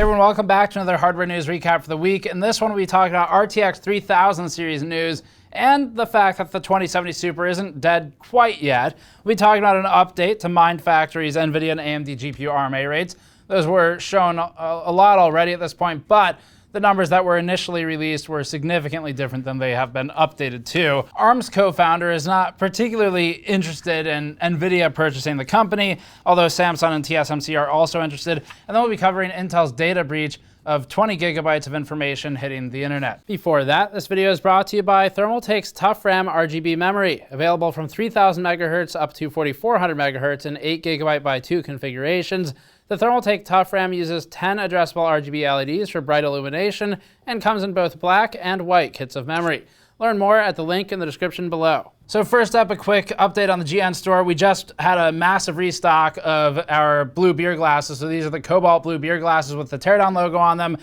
Hey everyone, welcome back to another hardware news recap for the week. In this one, we'll be talking about RTX 3000 series news and the fact that the 2070 Super isn't dead quite yet. We'll be talking about an update to Mindfactory's NVIDIA and AMD GPU RMA rates. Those were shown a lot already at this point, but the numbers that were initially released were significantly different than they have been updated to. ARM's co-founder is not particularly interested in NVIDIA purchasing the company, although Samsung and TSMC are also interested. And then we'll be covering Intel's data breach of 20 gigabytes of information hitting the internet. Before that, this video is brought to you by Thermaltake's ToughRAM RGB memory, available from 3000 megahertz up to 4400 megahertz in 8 gigabyte by 2 configurations. The Thermaltake ToughRAM uses 10 addressable RGB LEDs for bright illumination and comes in both black and white kits of memory. Learn more at the link in the description below. So first up, a quick update on the GN store. We just had a massive restock of our blue beer glasses. So these are the cobalt blue beer glasses with the teardown logo on them.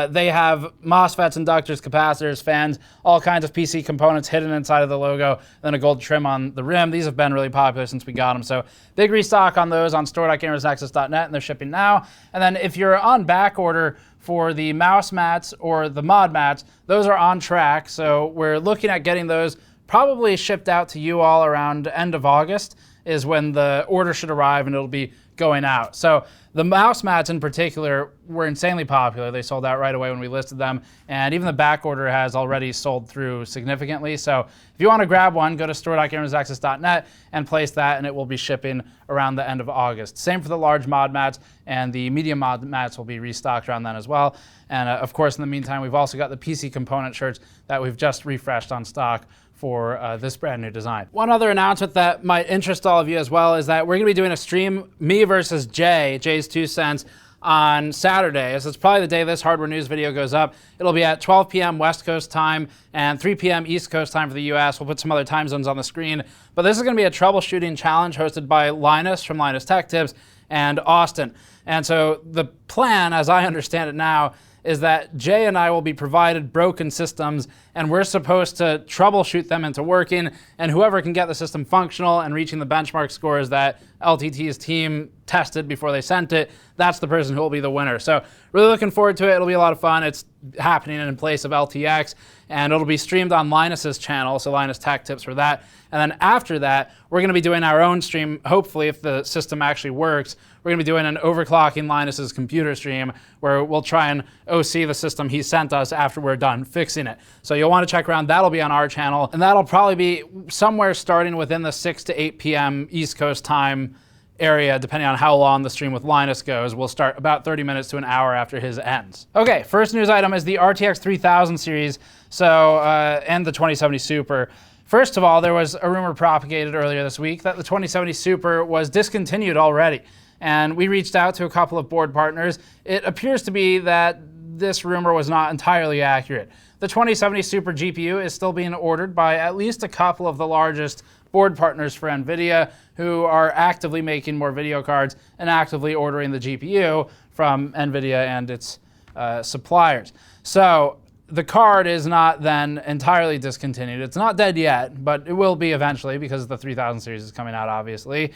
They have MOSFETs, inductors, capacitors, fans, all kinds of PC components hidden inside of the logo, then a gold trim on the rim. These have been really popular since we got them. So big restock on those on store.gamersnexus.net, and they're shipping now. And then if you're on back order for the mouse mats or the mod mats, those are on track. So we're looking at getting those probably shipped out to you all around end of August is when the order should arrive, and it'll be going out. So the mouse mats in particular were insanely popular. They sold out right away when we listed them, and even the back order has already sold through significantly. So if you want to grab one, go to store.gamersnexus.net and place that, and it will be shipping around the end of August. Same for the large mod mats, and the medium mod mats will be restocked around then as well. And of course, in the meantime, we've also got the PC component shirts that we've just refreshed on stock for this brand new design. One other announcement that might interest all of you as well is that we're gonna be doing a stream, me versus JayzTwoCents, on Saturday. So it's probably the day this hardware news video goes up. It'll be at 12 p.m. West Coast time and 3 p.m. East Coast time for the US. We'll put some other time zones on the screen. But this is gonna be a troubleshooting challenge hosted by Linus from LinusTechTips and Austin. And so the plan, as I understand it now, is that Jay and I will be provided broken systems, and we're supposed to troubleshoot them into working, and whoever can get the system functional and reaching the benchmark scores that LTT's team tested before they sent it, that's the person who will be the winner. So really looking forward to it. It'll be a lot of fun. It's happening in place of LTX, and it'll be streamed on Linus's channel, so LinusTechTips for that. And then after that, we're gonna be doing our own stream, hopefully if the system actually works. We're gonna be doing an overclocking Linus's computer stream where we'll try and OC the system he sent us after we're done fixing it. So you'll wanna check around, that'll be on our channel, and that'll probably be somewhere starting within the 6 to 8 p.m. East Coast time area, depending on how long the stream with Linus goes. We'll start about 30 minutes to an hour after his ends. Okay, first news item is the RTX 3000 series, and the 2070 Super. First of all, there was a rumor propagated earlier this week that the 2070 Super was discontinued already. And we reached out to a couple of board partners. It appears to be that this rumor was not entirely accurate. The 2070 Super GPU is still being ordered by at least a couple of the largest board partners for NVIDIA, who are actively making more video cards and actively ordering the GPU from NVIDIA and its suppliers. So the card is not then entirely discontinued. It's not dead yet, but it will be eventually because the 3000 series is coming out, obviously.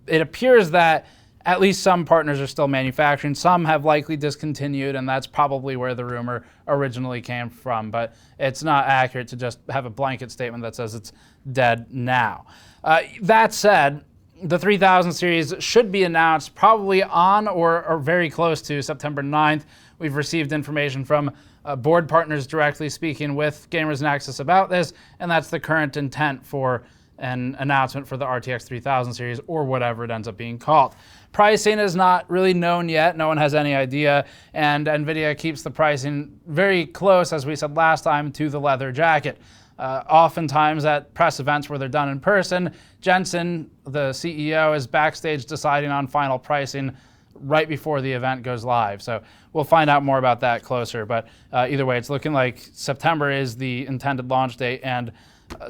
It appears that at least some partners are still manufacturing. Some have likely discontinued, and that's probably where the rumor originally came from. But it's not accurate to just have a blanket statement that says it's dead now. That said, the 3000 series should be announced probably on or very close to September 9th. We've received information from board partners directly speaking with GamersNexus about this, and that's the current intent for an announcement for the RTX 3000 series, or whatever it ends up being called. Pricing is not really known yet. No one has any idea, and NVIDIA keeps the pricing very close, as we said last time, to the leather jacket. Oftentimes at press events where they're done in person, Jensen, the CEO, is backstage deciding on final pricing right before the event goes live. So we'll find out more about that closer, but either way, it's looking like September is the intended launch date, and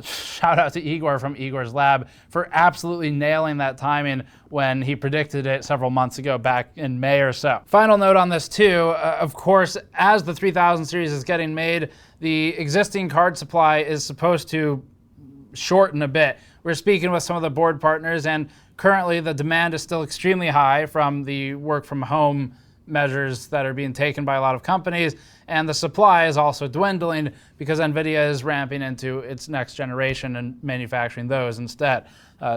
shout out to Igor from Igor's Lab for absolutely nailing that timing when he predicted it several months ago back in May or so. Final note on this too, of course, as the 3000 series is getting made, the existing card supply is supposed to shorten a bit. We're speaking with some of the board partners, and currently the demand is still extremely high from the work from home measures that are being taken by a lot of companies, and the supply is also dwindling because NVIDIA is ramping into its next generation and manufacturing those instead.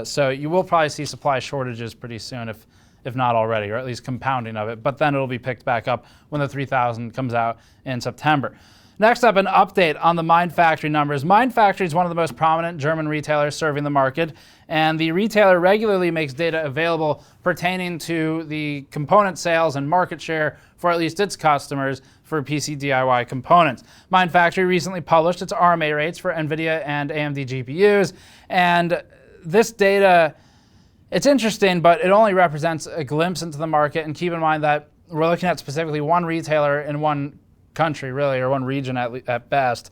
So you will probably see supply shortages pretty soon, if not already, or at least compounding of it, but then it'll be picked back up when the 3000 comes out in September. Next up, an update on the Mindfactory numbers. Mindfactory is one of the most prominent German retailers serving the market, and the retailer regularly makes data available pertaining to the component sales and market share for at least its customers for PC DIY components. Mindfactory recently published its RMA rates for NVIDIA and AMD GPUs, and this data, it's interesting, but it only represents a glimpse into the market, and keep in mind that we're looking at specifically one retailer in one country, really, or one region at best.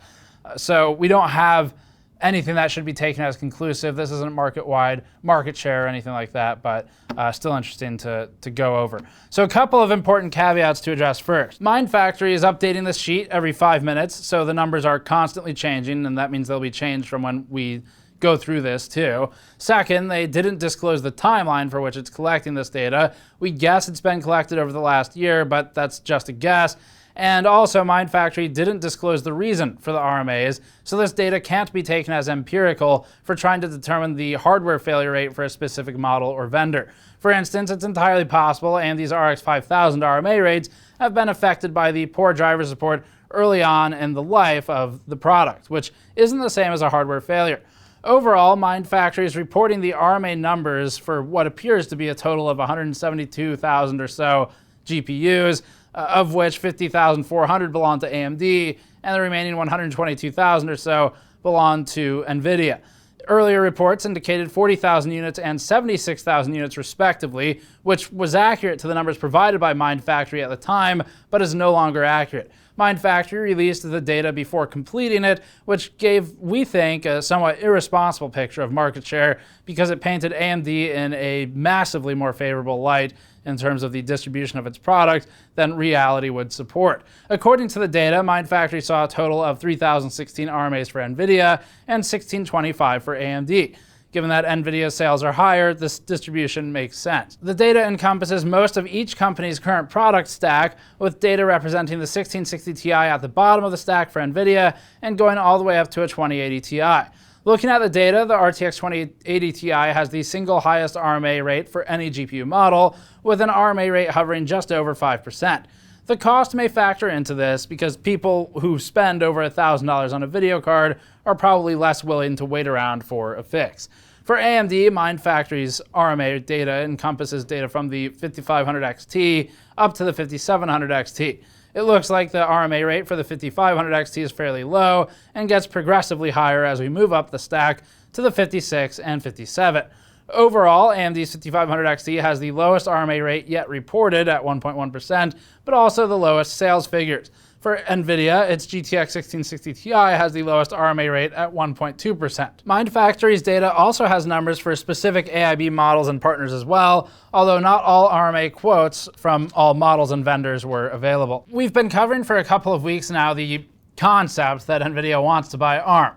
So we don't have anything that should be taken as conclusive. This isn't market-wide market share or anything like that, but still interesting to go over. So a couple of important caveats to address first. Mindfactory is updating this sheet every 5 minutes, so the numbers are constantly changing, and that means they'll be changed from when we go through this too. Second, they didn't disclose the timeline for which it's collecting this data. We guess it's been collected over the last year, but that's just a guess. And also, Mindfactory didn't disclose the reason for the RMAs, so this data can't be taken as empirical for trying to determine the hardware failure rate for a specific model or vendor. For instance, it's entirely possible AMD's RX 5000 RMA rates have been affected by the poor driver support early on in the life of the product, which isn't the same as a hardware failure. Overall, Mindfactory is reporting the RMA numbers for what appears to be a total of 172,000 or so GPUs, of which 50,400 belong to AMD, and the remaining 122,000 or so belong to NVIDIA. Earlier reports indicated 40,000 units and 76,000 units respectively, which was accurate to the numbers provided by Mindfactory at the time, but is no longer accurate. Mindfactory released the data before completing it, which gave, we think, a somewhat irresponsible picture of market share because it painted AMD in a massively more favorable light in terms of the distribution of its product than reality would support. According to the data, Mindfactory saw a total of 3,016 RMAs for NVIDIA and 1,625 for AMD. Given that NVIDIA's sales are higher, this distribution makes sense. The data encompasses most of each company's current product stack, with data representing the 1660 Ti at the bottom of the stack for NVIDIA and going all the way up to a 2080 Ti. Looking at the data, the RTX 2080 Ti has the single highest RMA rate for any GPU model, with an RMA rate hovering just over 5%. The cost may factor into this because people who spend over $1,000 on a video card are probably less willing to wait around for a fix. For AMD, Mindfactory's RMA data encompasses data from the 5500 XT up to the 5700 XT. It looks like the RMA rate for the 5500 XT is fairly low and gets progressively higher as we move up the stack to the 56 and 57. Overall, AMD's 5500 XT has the lowest RMA rate yet reported at 1.1%, but also the lowest sales figures. For NVIDIA, its GTX 1660 Ti has the lowest RMA rate at 1.2%. Mindfactory's data also has numbers for specific AIB models and partners as well, although not all RMA quotes from all models and vendors were available. We've been covering for a couple of weeks now the concept that NVIDIA wants to buy ARM.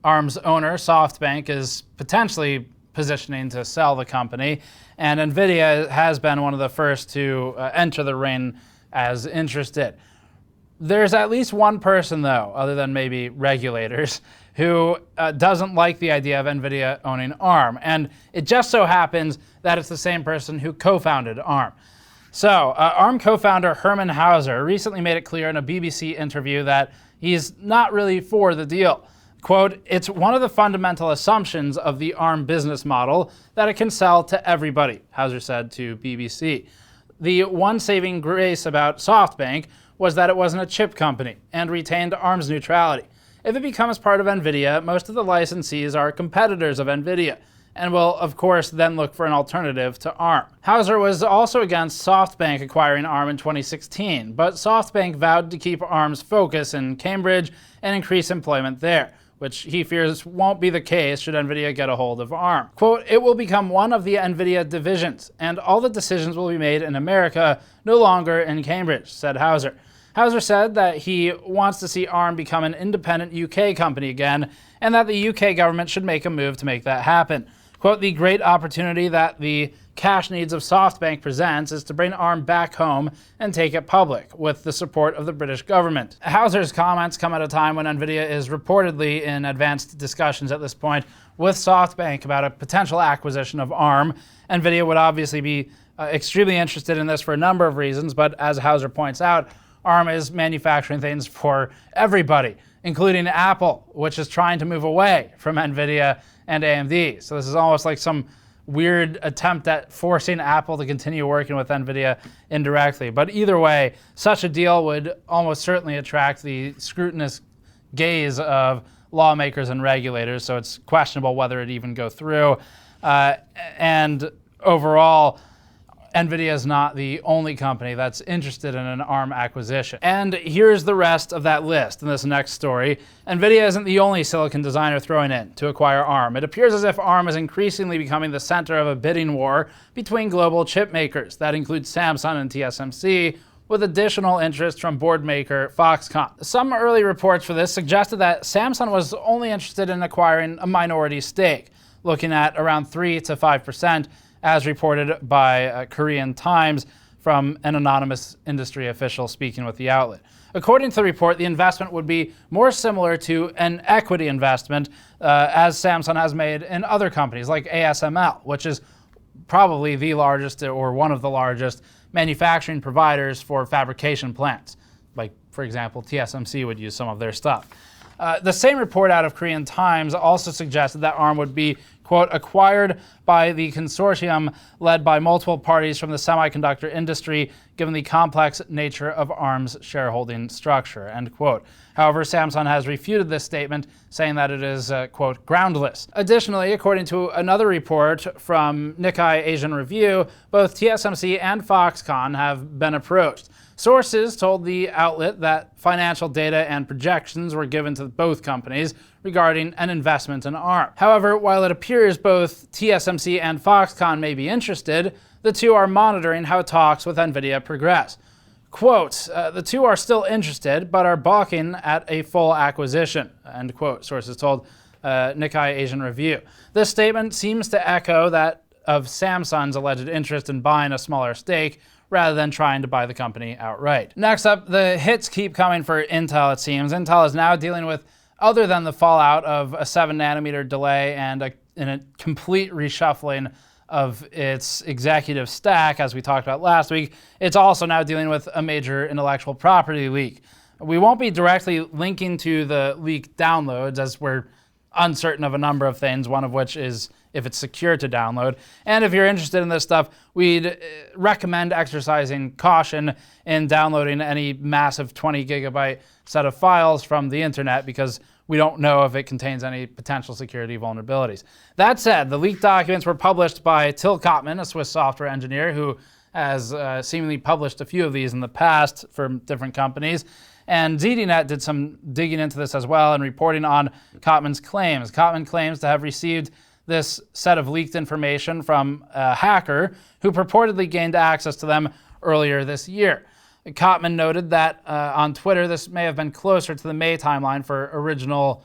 ARM's owner, SoftBank, is potentially positioning to sell the company, and NVIDIA has been one of the first to enter the ring as interested. There's at least one person, though, other than maybe regulators, who doesn't like the idea of NVIDIA owning ARM, and it just so happens that it's the same person who co-founded ARM. So, ARM co-founder Herman Hauser recently made it clear in a BBC interview that he's not really for the deal. Quote, "It's one of the fundamental assumptions of the ARM business model that it can sell to everybody," Hauser said to BBC. The one saving grace about SoftBank was that it wasn't a chip company and retained ARM's neutrality. If it becomes part of NVIDIA, most of the licensees are competitors of NVIDIA and will, of course, then look for an alternative to ARM. Hauser was also against SoftBank acquiring ARM in 2016, but SoftBank vowed to keep ARM's focus in Cambridge and increase employment there, which he fears won't be the case should NVIDIA get a hold of ARM. Quote, "It will become one of the NVIDIA divisions, and all the decisions will be made in America, no longer in Cambridge," said Hauser. Hauser said that he wants to see ARM become an independent UK company again, and that the UK government should make a move to make that happen. Quote, the great opportunity that the cash needs of SoftBank presents is to bring ARM back home and take it public with the support of the British government. Hauser's comments come at a time when NVIDIA is reportedly in advanced discussions at this point with SoftBank about a potential acquisition of ARM. NVIDIA would obviously be extremely interested in this for a number of reasons, but as Hauser points out, ARM is manufacturing things for everybody, including Apple, which is trying to move away from NVIDIA and AMD. So this is almost like some weird attempt at forcing Apple to continue working with NVIDIA indirectly. But either way, such a deal would almost certainly attract the scrutinous gaze of lawmakers and regulators, so it's questionable whether it even go through. And overall, NVIDIA is not the only company that's interested in an ARM acquisition. And here's the rest of that list in this next story. NVIDIA isn't the only silicon designer throwing in to acquire ARM. It appears as if ARM is increasingly becoming the center of a bidding war between global chip makers. That includes Samsung and TSMC, with additional interest from board maker Foxconn. Some early reports for this suggested that Samsung was only interested in acquiring a minority stake, looking at around 3 to 5%, as reported by Korean Times from an anonymous industry official speaking with the outlet. According to the report, the investment would be more similar to an equity investment as Samsung has made in other companies like ASML, which is probably the largest or one of the largest manufacturing providers for fabrication plants. Like, for example, TSMC would use some of their stuff. The same report out of Korean Times also suggested that ARM would be, quote, acquired by the consortium led by multiple parties from the semiconductor industry, given the complex nature of ARM's shareholding structure, end quote. However, Samsung has refuted this statement, saying that it is, quote, groundless. Additionally, according to another report from Nikkei Asian Review, both TSMC and Foxconn have been approached. Sources told the outlet that financial data and projections were given to both companies regarding an investment in ARM. However, while it appears both TSMC and Foxconn may be interested, the two are monitoring how talks with NVIDIA progress. Quote, the two are still interested, but are balking at a full acquisition, end quote, sources told Nikkei Asian Review. This statement seems to echo that of Samsung's alleged interest in buying a smaller stake, rather than trying to buy the company outright. Next up, the hits keep coming for Intel, it seems. Intel is now dealing with, other than the fallout of a 7-nanometer delay and a complete reshuffling of its executive stack, as we talked about last week, it's also now dealing with a major intellectual property leak. We won't be directly linking to the leaked downloads, as we're uncertain of a number of things, one of which is if it's secure to download. And if you're interested in this stuff, we'd recommend exercising caution in downloading any massive 20 gigabyte set of files from the internet, because we don't know if it contains any potential security vulnerabilities. That said, the leaked documents were published by Till Kottmann, a Swiss software engineer who has seemingly published a few of these in the past for different companies. And ZDNet did some digging into this as well and reporting on Kottmann's claims. Kottmann claims to have received this set of leaked information from a hacker who purportedly gained access to them earlier this year. Kottmann noted that on Twitter, this may have been closer to the May timeline for original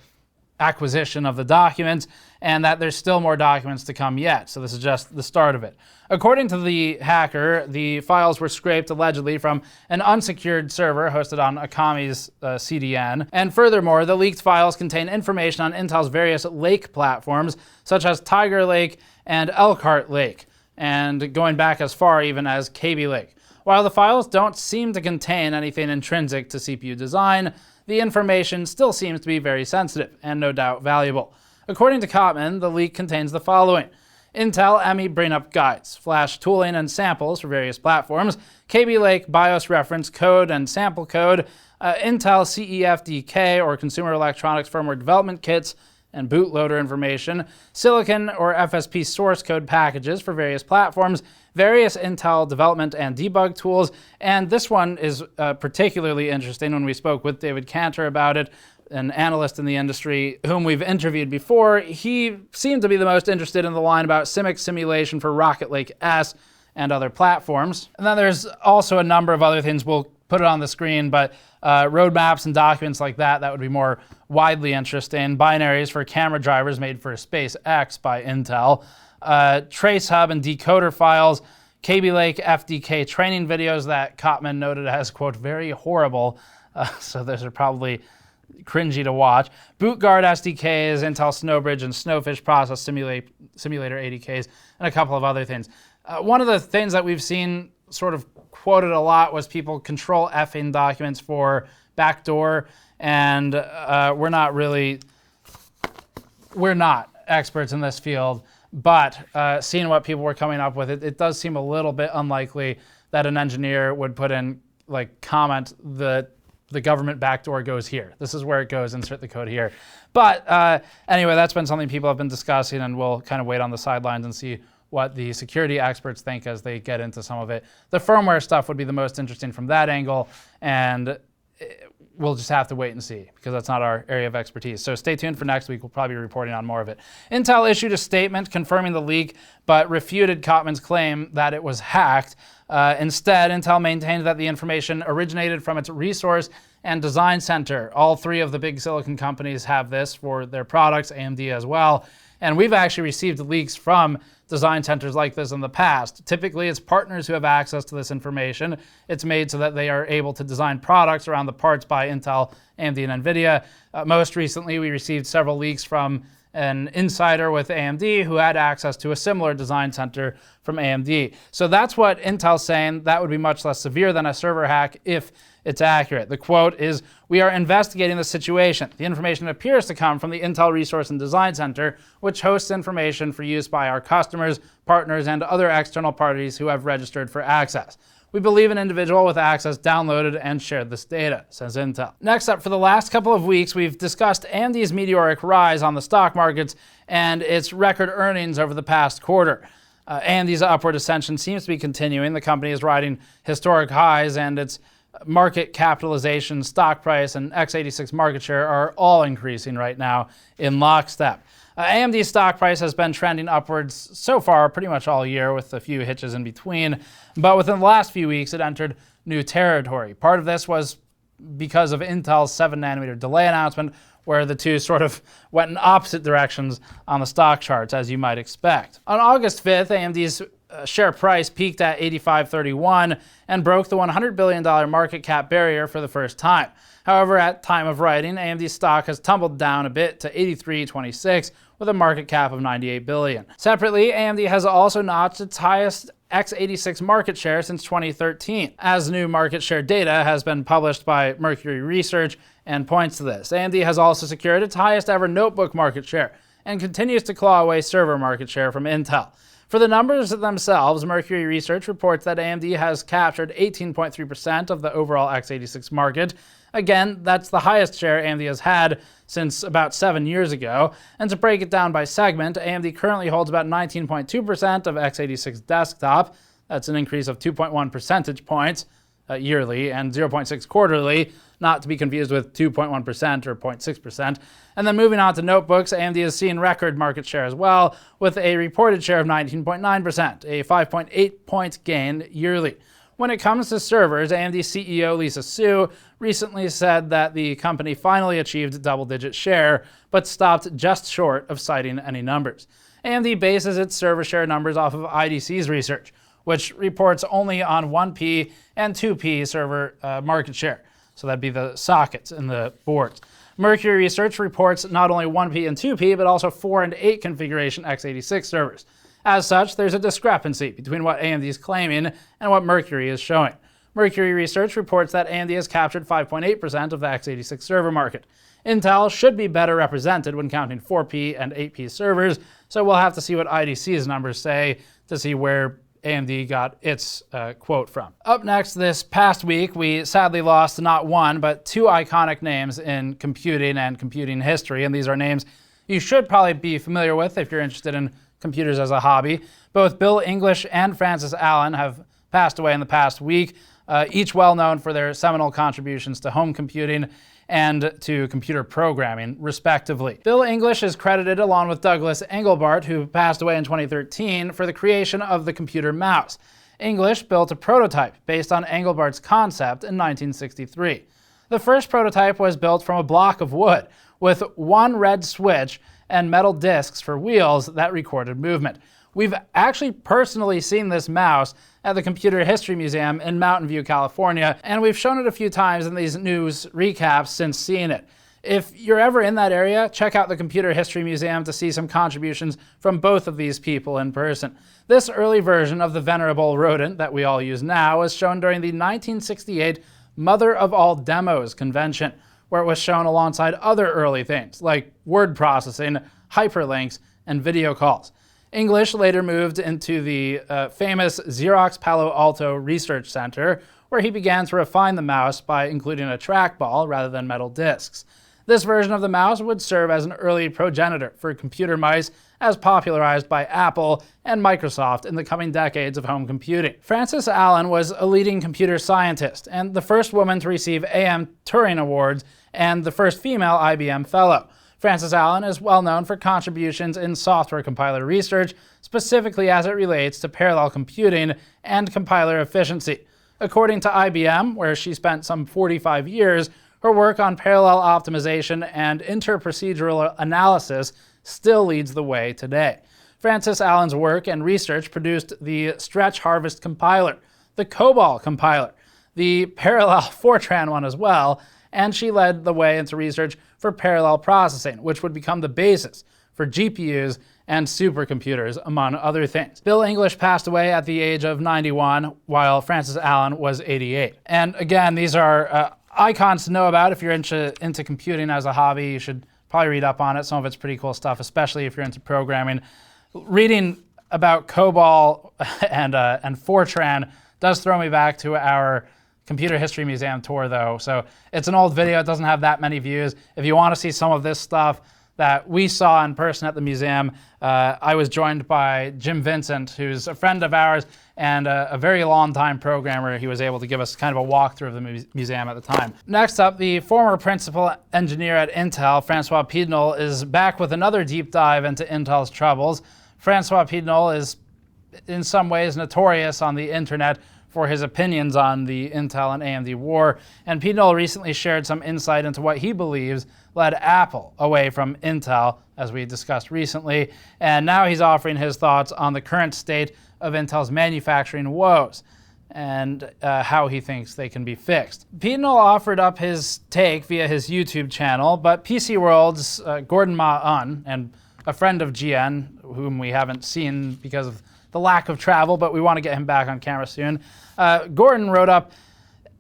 acquisition of the documents, and that there's still more documents to come yet. So this is just the start of it. According to the hacker, the files were scraped allegedly from an unsecured server hosted on Akami's CDN. And furthermore, the leaked files contain information on Intel's various lake platforms, such as Tiger Lake and Elkhart Lake, and going back as far even as Kaby Lake. While the files don't seem to contain anything intrinsic to CPU design, the information still seems to be very sensitive and no doubt valuable. According to Kottmann, the leak contains the following: Intel ME bring-up guides, flash tooling and samples for various platforms, Kaby Lake BIOS reference code and sample code, Intel CEFDK or Consumer Electronics Firmware Development Kits and bootloader information, Silicon or FSP source code packages for various platforms, various Intel development and debug tools, and this one is particularly interesting. When we spoke with David Cantor about it, an analyst in the industry whom we've interviewed before, he seemed to be the most interested in the line about CIMIC simulation for Rocket Lake S and other platforms. And then there's also a number of other things. We'll put it on the screen, but roadmaps and documents like that would be more widely interesting. Binaries for camera drivers made for SpaceX by Intel. trace hub and decoder files, Kaby Lake FDK training videos that Kottman noted as, quote, very horrible. So those are probably cringy to watch. BootGuard SDKs, Intel Snowbridge and Snowfish process simulator ADKs, and a couple of other things. One of the things that we've seen sort of quoted a lot was people control F-ing documents for backdoor, and we're not experts in this field, but seeing what people were coming up with, it does seem a little bit unlikely that an engineer would put in, like, comment the government backdoor goes here. This is where it goes, insert the code here. But anyway, that's been something people have been discussing, and we'll kind of wait on the sidelines and see what the security experts think as they get into some of it. The firmware stuff would be the most interesting from that angle, and we'll just have to wait and see because that's not our area of expertise. So stay tuned for next week. We'll probably be reporting on more of it. Intel issued a statement confirming the leak, but refuted Kottman's claim that it was hacked. Instead, Intel maintained that the information originated from its resource and design center. All three of the big silicon companies have this for their products, AMD as well. And we've actually received leaks from design centers like this in the past. Typically, it's partners who have access to this information. It's made so that they are able to design products around the parts by Intel, AMD, and NVIDIA. Most recently, we received several leaks from an insider with AMD who had access to a similar design center from AMD. So that's what Intel's saying. That would be much less severe than a server hack if it's accurate. The quote is, "We are investigating the situation. The information appears to come from the Intel Resource and Design Center, which hosts information for use by our customers, partners, and other external parties who have registered for access. We believe an individual with access downloaded and shared this data," says Intel. Next up, for the last couple of weeks, we've discussed AMD's meteoric rise on the stock markets and its record earnings over the past quarter. AMD's upward ascension seems to be continuing. The company is riding historic highs, and its market capitalization, stock price, and x86 market share are all increasing right now in lockstep. AMD's stock price has been trending upwards so far pretty much all year with a few hitches in between, but within the last few weeks it entered new territory. Part of this was because of Intel's 7nm delay announcement, where the two sort of went in opposite directions on the stock charts, as you might expect. On August 5th, AMD's share price peaked at $85.31 and broke the $100 billion market cap barrier for the first time. However, at time of writing, AMD stock has tumbled down a bit to $83.26 with a market cap of $98 billion. Separately, AMD has also notched its highest x86 market share since 2013, as new market share data has been published by Mercury Research and points to this. AMD has also secured its highest ever notebook market share and continues to claw away server market share from Intel. For the numbers themselves, Mercury Research reports that AMD has captured 18.3% of the overall x86 market. Again, that's the highest share AMD has had since about 7 years ago. And to break it down by segment, AMD currently holds about 19.2% of x86 desktop. That's an increase of 2.1 percentage points yearly and 0.6 quarterly, not to be confused with 2.1% or 0.6%. And then moving on to notebooks, AMD has seen record market share as well, with a reported share of 19.9%, a 5.8 point gain yearly. When it comes to servers, AMD CEO Lisa Su recently said that the company finally achieved double-digit share, but stopped just short of citing any numbers. AMD bases its server share numbers off of IDC's research, which reports only on 1P and 2P server market share. So that'd be the sockets in the boards. Mercury Research reports not only 1P and 2P, but also 4 and 8 configuration x86 servers. As such, there's a discrepancy between what AMD is claiming and what Mercury is showing. Mercury Research reports that AMD has captured 5.8% of the x86 server market. Intel should be better represented when counting 4P and 8P servers, so we'll have to see what IDC's numbers say to see where AMD got its quote from. Up next, this past week, we sadly lost not one, but two iconic names in computing and computing history, and these are names you should probably be familiar with if you're interested in computers as a hobby. Both Bill English and Francis Allen have passed away in the past week, each well known for their seminal contributions to home computing and to computer programming, respectively. Bill English is credited, along with Douglas Engelbart, who passed away in 2013, for the creation of the computer mouse. English built a prototype based on Engelbart's concept in 1963. The first prototype was built from a block of wood, with one red switch and metal discs for wheels that recorded movement. We've actually personally seen this mouse at the Computer History Museum in Mountain View, California, and we've shown it a few times in these news recaps since seeing it. If you're ever in that area, check out the Computer History Museum to see some contributions from both of these people in person. This early version of the venerable rodent that we all use now was shown during the 1968 Mother of All Demos convention, where it was shown alongside other early things like word processing, hyperlinks, and video calls. English later moved into the famous Xerox Palo Alto Research Center, where he began to refine the mouse by including a trackball rather than metal discs. This version of the mouse would serve as an early progenitor for computer mice as popularized by Apple and Microsoft in the coming decades of home computing. Frances Allen was a leading computer scientist and the first woman to receive AM Turing Awards and the first female IBM Fellow. Frances Allen is well known for contributions in software compiler research, specifically as it relates to parallel computing and compiler efficiency. According to IBM, where she spent some 45 years, her work on parallel optimization and interprocedural analysis still leads the way today. Frances Allen's work and research produced the Stretch Harvest compiler, the COBOL compiler, the parallel Fortran one as well, and she led the way into research for parallel processing, which would become the basis for GPUs and supercomputers, among other things. Bill English passed away at the age of 91, while Frances Allen was 88. And again, these are icons to know about if you're into computing as a hobby. You should probably read up on it. Some of it's pretty cool stuff, especially if you're into programming. Reading about COBOL and Fortran does throw me back to our Computer History Museum tour, though. So it's an old video. It doesn't have that many views. If you want to see some of this stuff that we saw in person at the museum, I was joined by Jim Vincent, who's a friend of ours and a very long-time programmer. He was able to give us kind of a walkthrough of the museum at the time. Next up, the former principal engineer at Intel, Francois Pidnoel, is back with another deep dive into Intel's troubles. Francois Pidnoel is in some ways notorious on the internet for his opinions on the Intel and AMD war, and Pidnoel recently shared some insight into what he believes led Apple away from Intel, as we discussed recently, and now he's offering his thoughts on the current state of Intel's manufacturing woes and how he thinks they can be fixed. Pidnoel offered up his take via his YouTube channel, but PC World's Gordon Ma-Un, and a friend of GN, whom we haven't seen because of the lack of travel, but we want to get him back on camera soon. Gordon wrote up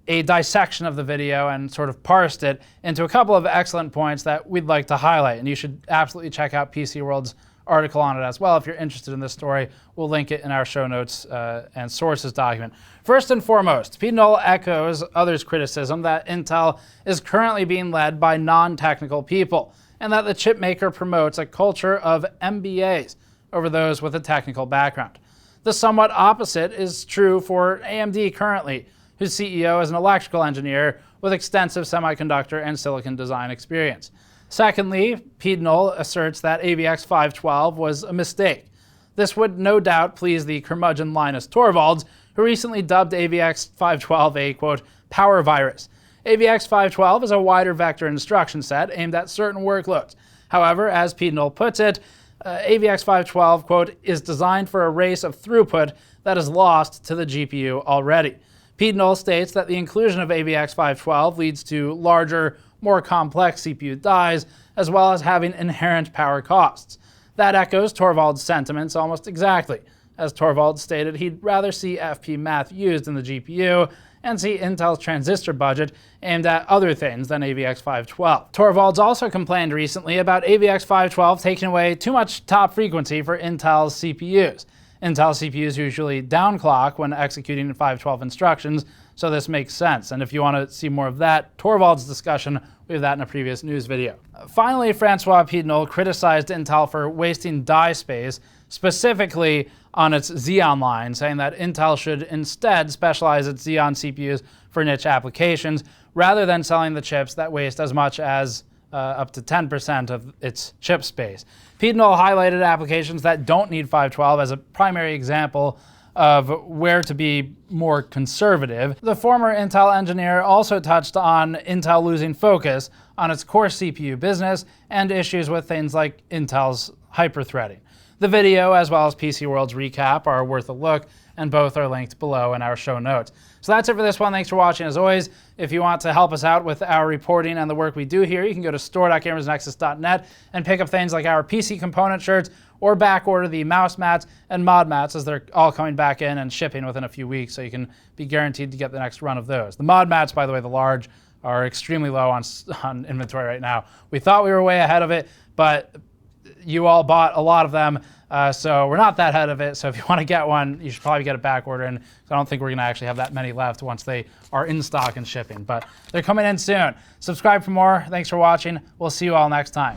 a dissection of the video and sort of parsed it into a couple of excellent points that we'd like to highlight. And you should absolutely check out PC World's article on it as well if you're interested in this story. We'll link it in our show notes and sources document. First and foremost, Pidnoel echoes others' criticism that Intel is currently being led by non-technical people and that the chip maker promotes a culture of MBAs over those with a technical background. The somewhat opposite is true for AMD currently, whose CEO is an electrical engineer with extensive semiconductor and silicon design experience. Secondly, Pidnoel asserts that AVX 512 was a mistake. This would no doubt please the curmudgeon Linus Torvalds, who recently dubbed AVX 512 a, quote, power virus. AVX 512 is a wider vector instruction set aimed at certain workloads. However, as Pidnoel puts it, AVX 512, quote, is designed for a race of throughput that is lost to the GPU already. Pidnoel states that the inclusion of AVX 512 leads to larger, more complex CPU dies, as well as having inherent power costs. That echoes Torvalds' sentiments almost exactly. As Torvalds stated, he'd rather see FP math used in the GPU and see Intel's transistor budget aimed at other things than AVX 512. Torvalds also complained recently about AVX 512 taking away too much top frequency for Intel's CPUs. Intel CPUs usually downclock when executing 512 instructions, so this makes sense. And if you want to see more of that Torvalds discussion, we have that in a previous news video. Finally, Francois Pidnoel criticized Intel for wasting die space, specifically on its Xeon line, saying that Intel should instead specialize its Xeon CPUs for niche applications, rather than selling the chips that waste as much as up to 10% of its chip space. Pidnoel highlighted applications that don't need 512 as a primary example of where to be more conservative. The former Intel engineer also touched on Intel losing focus on its core CPU business and issues with things like Intel's hyperthreading. The video, as well as PC World's recap, are worth a look, and both are linked below in our show notes. So that's it for this one. Thanks for watching. As always, if you want to help us out with our reporting and the work we do here, you can go to store.gamersnexus.net and pick up things like our PC component shirts, or back order the mouse mats and mod mats, as they're all coming back in and shipping within a few weeks, so you can be guaranteed to get the next run of those. The mod mats, by the way, the large, are extremely low on inventory right now. We thought we were way ahead of it, but you all bought a lot of them, so we're not that ahead of it. So if you want to get one, you should probably get it back ordering. I don't think we're going to actually have that many left once they are in stock and shipping, but they're coming in soon. Subscribe for more. Thanks for watching. We'll see you all next time.